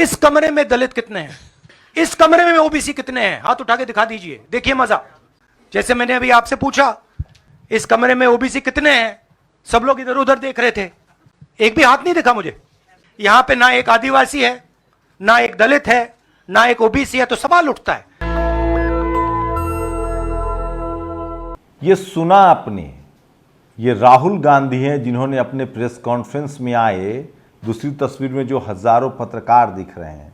इस कमरे में दलित कितने हैं, इस कमरे में ओबीसी कितने हैं? हाथ उठा के दिखा दीजिए, देखिए मजा। जैसे मैंने अभी आपसे पूछा इस कमरे में ओबीसी कितने हैं, सब लोग इधर उधर देख रहे थे, एक भी हाथ नहीं दिखा मुझे। यहां पे ना एक आदिवासी है, ना एक दलित है, ना एक ओबीसी है, तो सवाल उठता है। ये सुना आपने, ये राहुल गांधी हैं जिन्होंने अपने प्रेस कॉन्फ्रेंस में आए, दूसरी तस्वीर में जो हजारों पत्रकार दिख रहे हैं,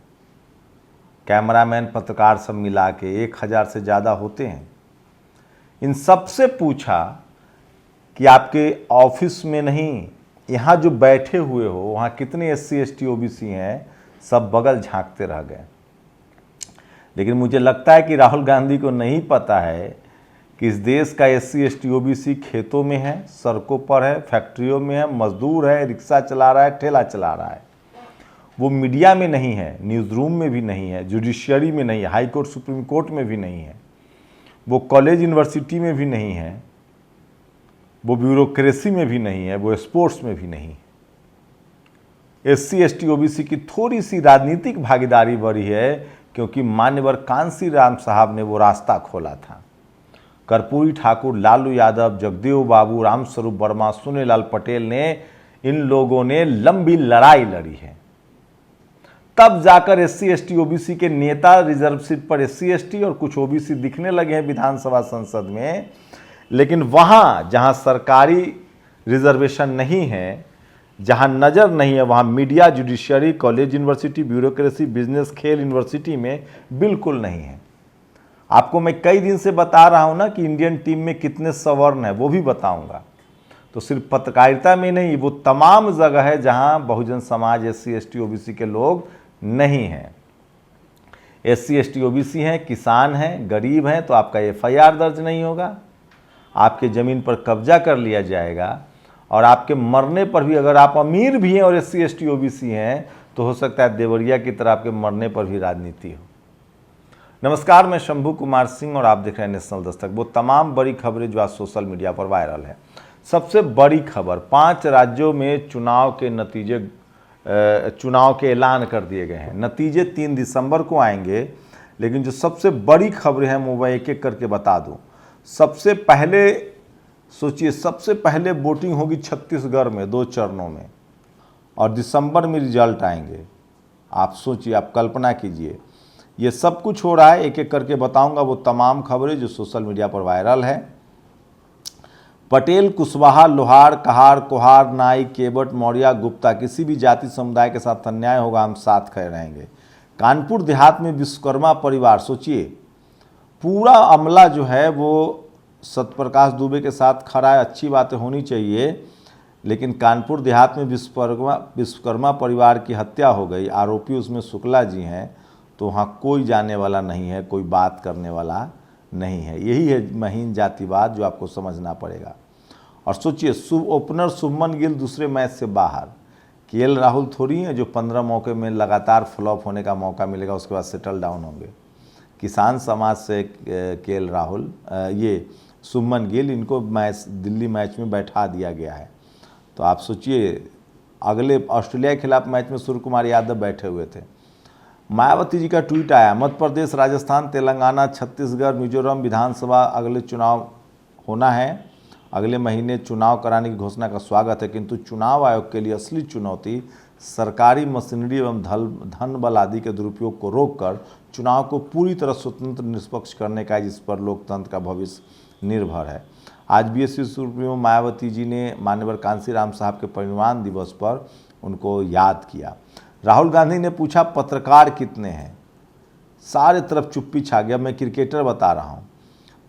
कैमरामैन पत्रकार सब मिला के 1000 से ज़्यादा होते हैं, इन सब से पूछा कि आपके ऑफिस में नहीं, यहाँ जो बैठे हुए हो वहाँ कितने SC ST OBC हैं? सब बगल झांकते रह गए। लेकिन मुझे लगता है कि राहुल गांधी को नहीं पता है कि इस देश का SC ST OBC खेतों में है, सड़कों पर है, फैक्ट्रियों में है, मजदूर है, रिक्शा चला रहा है, ठेला चला रहा है। वो मीडिया में नहीं है, न्यूज़ रूम में भी नहीं है, जुडिशियरी में नहीं है, हाई कोर्ट सुप्रीम कोर्ट में भी नहीं है, वो कॉलेज यूनिवर्सिटी में भी नहीं है, वो ब्यूरोक्रेसी में भी नहीं है, वो स्पोर्ट्स में भी नहीं है। SC ST OBC की थोड़ी सी राजनीतिक भागीदारी बढ़ी है क्योंकि मान्यवर कांसी राम साहब ने वो रास्ता खोला था। कर्पूरी ठाकुर, लालू यादव, जगदेव बाबू, रामस्वरूप वर्मा, सुनीलाल पटेल ने, इन लोगों ने लंबी लड़ाई लड़ी है। तब जाकर SC ST OBC के नेता रिजर्व सीट पर SC ST और कुछ OBC दिखने लगे हैं विधानसभा संसद में। लेकिन वहां जहां सरकारी रिजर्वेशन नहीं है, जहां नजर नहीं है, वहां media, judiciary, college university, bureaucracy, business, खेल यूनिवर्सिटी में बिल्कुल नहीं है। आपको मैं कई दिन से बता रहा हूं ना कि इंडियन टीम में कितने सवर्ण है, वो भी बताऊंगा। तो सिर्फ पत्रकारिता में नहीं, वो तमाम जगह है जहां Bahujan Samaj, SC ST OBC के लोग नहीं हैं। SC ST OBC हैं, किसान हैं, गरीब हैं, तो आपका FIR दर्ज नहीं होगा, आपके ज़मीन पर कब्जा कर लिया जाएगा, और आपके मरने पर भी, अगर आप अमीर भी हैं और SC ST OBC हैं, तो हो सकता है देवरिया की तरह आपके मरने पर भी राजनीति हो। नमस्कार, मैं शंभू कुमार सिंह और आप देख रहे हैं नेशनल दस्तक। वो तमाम बड़ी खबरें जो आज सोशल मीडिया पर वायरल है। सबसे बड़ी खबर, 5 राज्यों में चुनाव के ऐलान कर दिए गए हैं। नतीजे 3 दिसंबर को आएंगे, लेकिन जो सबसे बड़ी खबरें हैं वो मैं एक एक करके बता दूं। सबसे पहले सोचिए, सबसे पहले वोटिंग होगी छत्तीसगढ़ में 2 चरणों में, और दिसंबर में रिजल्ट आएंगे। आप सोचिए, आप कल्पना कीजिए, ये सब कुछ हो रहा है। एक एक करके बताऊंगा वो तमाम खबरें जो सोशल मीडिया पर वायरल है। पटेल, कुशवाहा, लोहार, कहार, कोहार, नाई, केवट, मौर्य, गुप्ता, किसी भी जाति समुदाय के साथ अन्याय होगा, हम साथ खड़े रहेंगे। कानपुर देहात में विश्वकर्मा परिवार, सोचिए पूरा अमला जो है वो सत्यप्रकाश दुबे के साथ खड़ा है। अच्छी बातें होनी चाहिए, लेकिन कानपुर देहात में विश्वकर्मा परिवार की हत्या हो गई, आरोपी उसमें शुक्ला जी हैं, तो वहाँ कोई जाने वाला नहीं है, कोई बात करने वाला नहीं है। यही है महीन जातिवाद जो आपको समझना पड़ेगा। और सोचिए, ओपनर शुभमन गिल दूसरे मैच से बाहर। KL राहुल थोड़ी हैं जो 15 मौके में लगातार फ्लॉप होने का मौका मिलेगा, उसके बाद सेटल डाउन होंगे। किसान समाज से KL राहुल, ये शुभमन गिल, इनको दिल्ली मैच में बैठा दिया गया है। तो आप सोचिए, अगले ऑस्ट्रेलिया के खिलाफ मैच में सूर्य कुमार यादव बैठे हुए थे। मायावती जी का ट्वीट आया, मध्य प्रदेश, राजस्थान, तेलंगाना, छत्तीसगढ़, मिजोरम विधानसभा अगले चुनाव होना है, अगले महीने चुनाव कराने की घोषणा का स्वागत है, किंतु चुनाव आयोग के लिए असली चुनौती सरकारी मशीनरी एवं धन बल आदि के दुरुपयोग को रोककर चुनाव को पूरी तरह स्वतंत्र निष्पक्ष करने का है, जिस पर लोकतंत्र का भविष्य निर्भर है। आज BSP सुप्रीमो मायावती जी ने मान्यवर कांसी राम साहब के परिनिर्वाण दिवस पर उनको याद किया। राहुल गांधी ने पूछा पत्रकार कितने हैं, सारे तरफ चुप्पी छा गया। मैं क्रिकेटर बता रहा हूँ,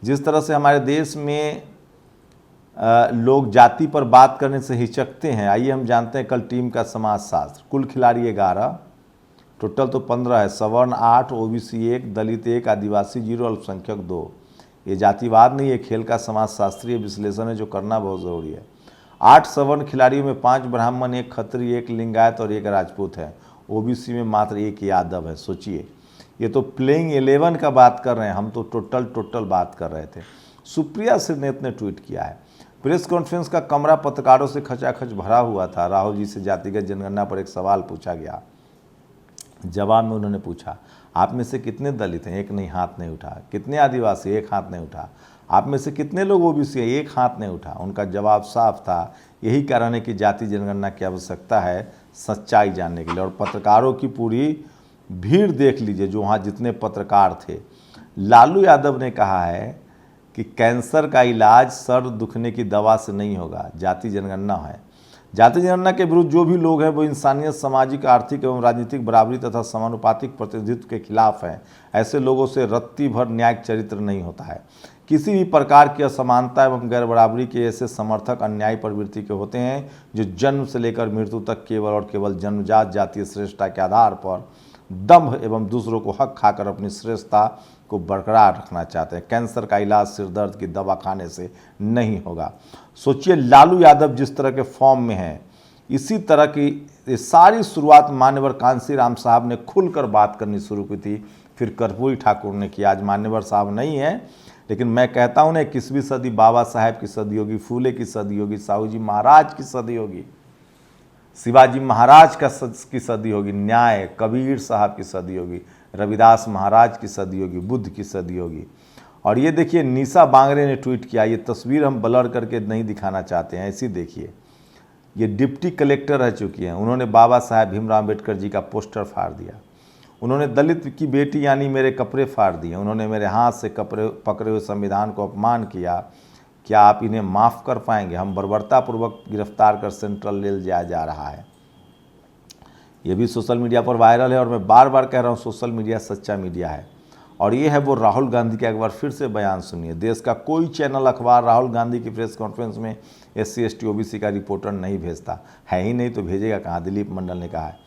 जिस तरह से हमारे देश में लोग जाति पर बात करने से हिचकते हैं, आइए हम जानते हैं कल टीम का समाजशास्त्र। कुल खिलाड़ी 11, टोटल तो 15 है, सवर्ण 8, OBC 1, दलित 1, आदिवासी 0, अल्पसंख्यक 2। ये जातिवाद नहीं है, खेल का समाजशास्त्रीय विश्लेषण है जो करना बहुत ज़रूरी है। 8 सवर्ण खिलाड़ियों में 5 ब्राह्मण, 1 खत्री, 1 लिंगायत और 1 राजपूत है। OBC में मात्र 1 यादव है। सोचिए, ये तो प्लेइंग 11 का बात कर रहे हैं, हम तो टोटल बात कर रहे थे। सुप्रिया श्रीनेत ने ट्वीट किया है, प्रेस कॉन्फ्रेंस का कमरा पत्रकारों से खचाखच भरा हुआ था। राहुल जी से जातिगत जनगणना पर एक सवाल पूछा गया। जवाब में उन्होंने पूछा, आप में से कितने दलित हैं? एक नहीं, हाथ नहीं उठा। कितने आदिवासी? एक हाथ नहीं उठा। आप में से कितने लोग ओबीसी हैं? एक हाथ नहीं उठा। उनका जवाब साफ था, यही कारण है कि जाति जनगणना की आवश्यकता है सच्चाई जानने के लिए। और पत्रकारों की पूरी भीड़ देख लीजिए, जो वहाँ जितने पत्रकार थे। लालू यादव ने कहा है कि कैंसर का इलाज सर दुखने की दवा से नहीं होगा, जाति जनगणना है। जाति जनगणना के विरुद्ध जो भी लोग हैं वो इंसानियत, सामाजिक, आर्थिक एवं राजनीतिक बराबरी तथा समानुपातिक प्रतिनिधित्व के खिलाफ हैं। ऐसे लोगों से रत्ती भर न्यायिक चरित्र नहीं होता है। किसी भी प्रकार की असमानता एवं गैर बराबरी के ऐसे समर्थक अन्यायी प्रवृत्ति के होते हैं जो जन्म से लेकर मृत्यु तक केवल और केवल जन्मजात जातीय श्रेष्ठता के आधार पर दंभ एवं दूसरों को हक खाकर अपनी श्रेष्ठता को बरकरार रखना चाहते हैं। कैंसर का इलाज सिर दर्द की दवा खाने से नहीं होगा। सोचिए, लालू यादव जिस तरह के फॉर्म में हैं, इसी तरह की सारी शुरुआत मान्यवर कांशीराम साहब ने खुलकर बात करनी शुरू की थी, फिर कर्पूरी ठाकुर ने किया। आज मान्यवर साहब नहीं है, लेकिन मैं कहता हूँ ना, 21वीं सदी बाबा साहेब की सदी होगी, फूले की सदी होगी, साहू जी महाराज की सदी होगी, शिवाजी महाराज की सदी होगी, न्याय कबीर साहब की सदी होगी, रविदास महाराज की सदी होगी, बुद्ध की सदी होगी। और ये देखिए, निशा बांगरे ने ट्वीट किया, ये तस्वीर हम ब्लर करके नहीं दिखाना चाहते हैं, ऐसी देखिए, ये डिप्टी कलेक्टर रह चुकी हैं। उन्होंने बाबा साहेब भीमराव अम्बेडकर जी का पोस्टर फाड़ दिया। उन्होंने दलित की बेटी यानी मेरे कपड़े फाड़ दिए। उन्होंने मेरे हाथ से कपड़े पकड़े हुए संविधान को अपमान किया। क्या आप इन्हें माफ़ कर पाएंगे? हम बर्बरतापूर्वक गिरफ्तार कर सेंट्रल जेल जाया जा रहा है। ये भी सोशल मीडिया पर वायरल है, और मैं बार बार कह रहा हूँ, सोशल मीडिया सच्चा मीडिया है। और ये है वो राहुल गांधी का, एक बार फिर से बयान सुनिए। देश का कोई चैनल, अखबार राहुल गांधी की प्रेस कॉन्फ्रेंस में SC ST OBC का रिपोर्टर नहीं भेजता है, ही नहीं तो भेजेगा कहाँ? दिलीप मंडल ने कहा है।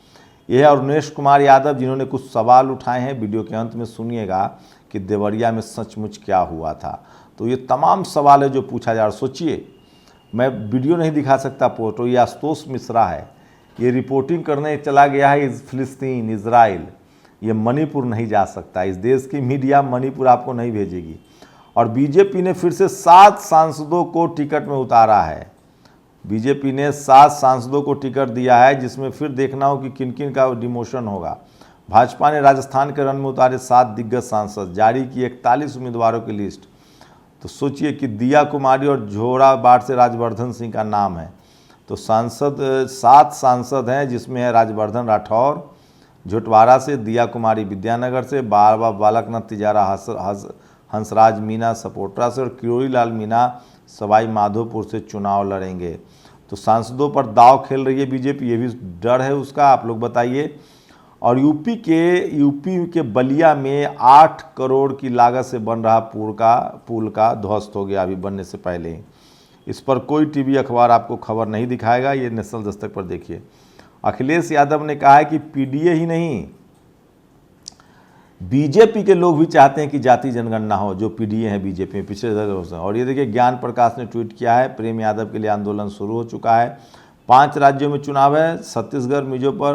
यह है अरुणेश कुमार यादव, जिन्होंने कुछ सवाल उठाए हैं। वीडियो के अंत में सुनिएगा कि देवरिया में सचमुच क्या हुआ था। तो ये तमाम सवाल है जो पूछा जा रहा। सोचिए, मैं वीडियो नहीं दिखा सकता, फोटो। ये आशुतोष मिश्रा है, ये रिपोर्टिंग करने चला गया है फिलिस्तीन, इजराइल। ये मणिपुर नहीं जा सकता। इस देश की मीडिया मणिपुर आपको नहीं भेजेगी। और बीजेपी ने फिर से 7 सांसदों को टिकट में उतारा है। बीजेपी ने 7 सांसदों को टिकट दिया है, जिसमें फिर देखना हो कि किन किन का डिमोशन होगा। भाजपा ने राजस्थान के रण में उतारे 7 दिग्गज सांसद, जारी की 41 उम्मीदवारों की लिस्ट। तो सोचिए कि दिया कुमारी और झोराबाड़ से राजवर्धन सिंह का नाम है। तो 7 सांसद हैं, जिसमें है राजवर्धन राठौर झोटवाड़ा से, दिया कुमारी विद्यानगर से, बाबा बालकनाथ तिजारा हंसराज मीना सपोटरा से, और किरोड़ी लाल मीना सवाई माधोपुर से चुनाव लड़ेंगे। तो सांसदों पर दाव खेल रही है बीजेपी, ये भी डर है उसका, आप लोग बताइए। और यूपी के बलिया में 8 करोड़ की लागत से बन रहा पुल का ध्वस्त हो गया अभी बनने से पहले ही। इस पर कोई टीवी अखबार आपको खबर नहीं दिखाएगा। ये नेशनल दस्तक पर देखिए। अखिलेश यादव ने कहा है कि पीडीए ही नहीं, बीजेपी के लोग भी चाहते हैं कि जाति जनगणना हो, जो पीडीए हैं बीजेपी में पिछले 10 वर्ष से। और ये देखिए, ज्ञान प्रकाश ने ट्वीट किया है, प्रेम यादव के लिए आंदोलन शुरू हो चुका है। 5 राज्यों में चुनाव है, छत्तीसगढ़,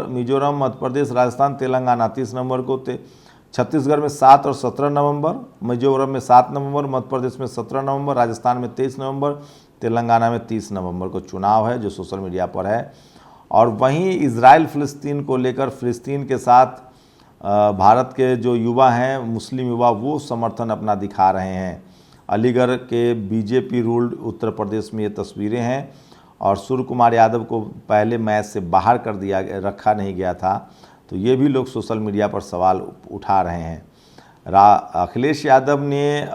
मिजोरम, मध्य प्रदेश, राजस्थान, तेलंगाना 30 नवंबर को, छत्तीसगढ़ में 7 और 17 नवंबर, मिजोरम में 7 नवंबर, मध्य प्रदेश में 17 नवंबर, राजस्थान में 23 नवंबर, तेलंगाना में 30 नवंबर को चुनाव है, जो सोशल मीडिया पर है। और वहीं इजराइल फिलिस्तीन को लेकर, फिलिस्तीन के साथ भारत के जो युवा हैं, मुस्लिम युवा, वो समर्थन अपना दिखा रहे हैं। अलीगढ़ के बीजेपी रूल्ड उत्तर प्रदेश में ये तस्वीरें हैं। और सूर्य कुमार यादव को पहले मैच से बाहर कर दिया, रखा नहीं गया था। तो ये भी लोग सोशल मीडिया पर सवाल उठा रहे हैं। अखिलेश यादव ने,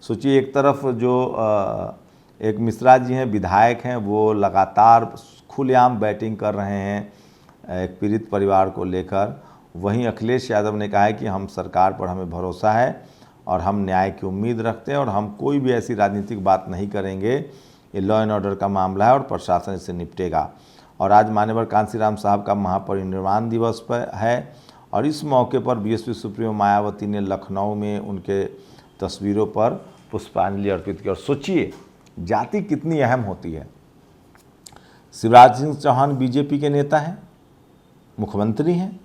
सोचिए, एक तरफ जो एक मिश्रा जी हैं, विधायक हैं, वो लगातार खुलेआम बैटिंग कर रहे हैं एक पीड़ित परिवार को लेकर। वहीं अखिलेश यादव ने कहा है कि हम सरकार पर, हमें भरोसा है और हम न्याय की उम्मीद रखते हैं, और हम कोई भी ऐसी राजनीतिक बात नहीं करेंगे। ये लॉ एंड ऑर्डर का मामला है और प्रशासन इससे निपटेगा। और आज मान्यवर कांशीराम साहब का महापरिनिर्वाण दिवस पर है, और इस मौके पर बीएसपी सुप्रीमो मायावती ने लखनऊ में उनके तस्वीरों पर पुष्पांजलि अर्पित की। और सोचिए, जाति कितनी अहम होती है। शिवराज सिंह चौहान बीजेपी के नेता हैं, मुख्यमंत्री हैं।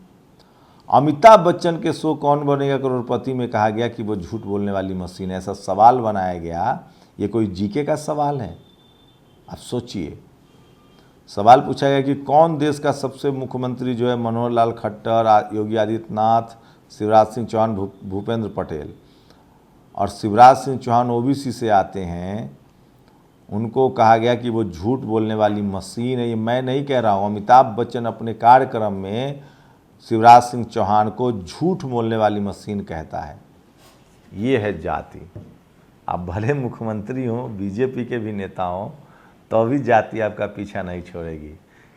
अमिताभ बच्चन के शो कौन बनेगा करोड़पति में कहा गया कि वो झूठ बोलने वाली मशीन है, ऐसा सवाल बनाया गया। ये कोई जीके का सवाल है? आप सोचिए। सवाल पूछा गया कि कौन देश का सबसे मुख्यमंत्री जो है मनोहर लाल खट्टर, योगी आदित्यनाथ, शिवराज सिंह चौहान, भूपेंद्र पटेल। और शिवराज सिंह चौहान ओबीसी से आते हैं, उनको कहा गया कि वो झूठ बोलने वाली मशीन है। ये मैं नहीं कह रहा हूँ, अमिताभ बच्चन अपने कार्यक्रम में शिवराज सिंह चौहान को झूठ बोलने वाली मशीन कहता है। ये है जाति। आप भले मुख्यमंत्री हों, बीजेपी के भी नेता हों, तो भी जाति आपका पीछा नहीं छोड़ेगी।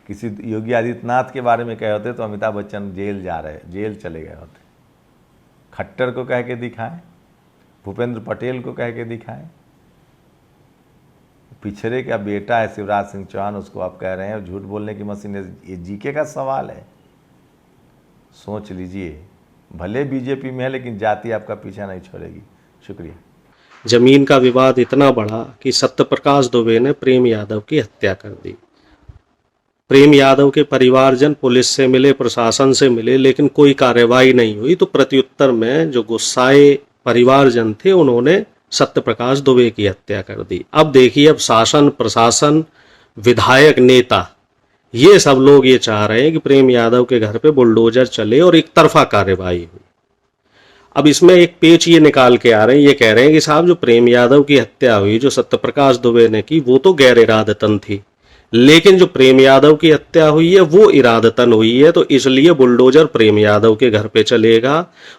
किसी योगी आदित्यनाथ के बारे में कहे होते तो अमिताभ बच्चन जेल चले गए होते। खट्टर को कह के दिखाएं, भूपेंद्र पटेल को कह के दिखाएं। पिछड़े का बेटा है शिवराज सिंह चौहान, उसको आप कह रहे हैं झूठ बोलने की मशीन है। ये जीके का सवाल है, सोच लीजिए। भले बीजेपी में है, लेकिन जाति आपका पीछा नहीं छोड़ेगी। शुक्रिया। जमीन का विवाद इतना बढ़ा कि सत्यप्रकाश दुबे ने प्रेम यादव की हत्या कर दी। प्रेम यादव के परिवारजन पुलिस से मिले, प्रशासन से मिले, लेकिन कोई कार्रवाई नहीं हुई। तो प्रत्युत्तर में जो गुस्साए परिवारजन थे, उन्होंने सत्यप्रकाश दुबे की हत्या कर दी। अब देखिए, अब शासन, प्रशासन, विधायक, नेता, ये सब लोग ये चाह रहे हैं कि प्रेम यादव के घर पे बुलडोजर चले और एक तरफा कार्रवाई हुई। अब इसमें एक पेच ये निकाल के आ रहे हैं, ये कह रहे हैं कि साहब जो प्रेम यादव की हत्या हुई, जो सत्यप्रकाश दुबे ने की, वो तो गैर इरादतन थी, लेकिन जो प्रेम यादव की हत्या हुई है वो इरादतन हुई है। तो इसलिए बुलडोजर प्रेम यादव के घर पे चलेगा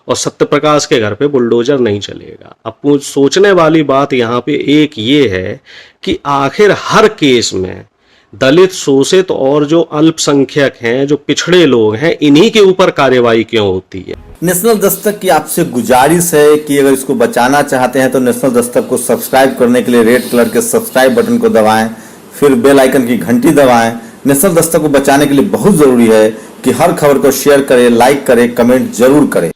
और सत्यप्रकाश के घर पे बुलडोजर नहीं चलेगा। अब सोचने वाली बात यहाँ पे एक ये है कि आखिर हर केस में दलित, शोषित और जो अल्पसंख्यक हैं, जो पिछड़े लोग हैं, इन्हीं के ऊपर कार्रवाई क्यों होती है। नेशनल दस्तक की आपसे गुजारिश है कि अगर इसको बचाना चाहते हैं तो नेशनल दस्तक को सब्सक्राइब करने के लिए रेड कलर के सब्सक्राइब बटन को दबाएं, फिर बेल आइकन की घंटी दबाएं। नेशनल दस्तक को बचाने के लिए बहुत जरूरी है कि हर खबर को शेयर करें, लाइक करें, कमेंट जरूर करें।